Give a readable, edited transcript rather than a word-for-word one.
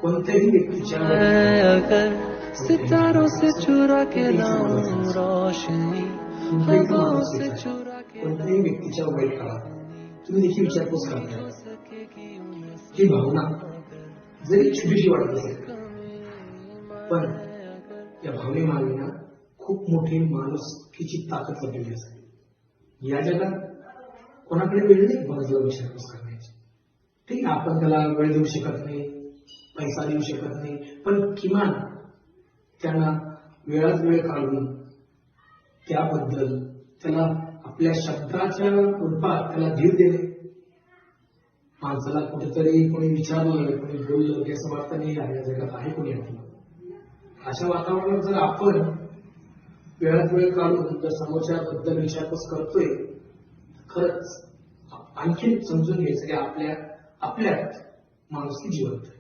कोणत्याही व्यक्तीच्या अगर सितारों से चुरा के लाऊं रोशनी हवाओं से चुरा के कोणत्याही व्यक्तीच्या वाईट काळात तुम्ही देखील विचारपूस करता ही भावना जरी छोटीशी वाटत असेल पण या भावनेमागे ना खूप मोठी माणुसकीची ताकद लपलेली असते। या जगात कोणाकडे वेळ नाही कोणाला विचारपूस करण्याची। ठीक आहे, आपण त्याला वेळ देऊ शकत नाही, पैसा देऊ शकत नाही, पण किमान त्यांना वेळात वेळ काढून त्याबद्दल त्याला आपल्या शब्दाच्या रूपात त्याला धीर देणे। माणसाला कुठेतरी कोणी विचारलं, कोणी बोललं की असं वाटतं नाही या जगात आहे कोणी आपलं। अशा वातावरणात जर आपण वेळात वेळ काढून जर समोरच्याबद्दल विचारपूस करतोय, खरंच आणखी समजून घ्यायचं की आपल्यात माणुसकी जिवंत आहे।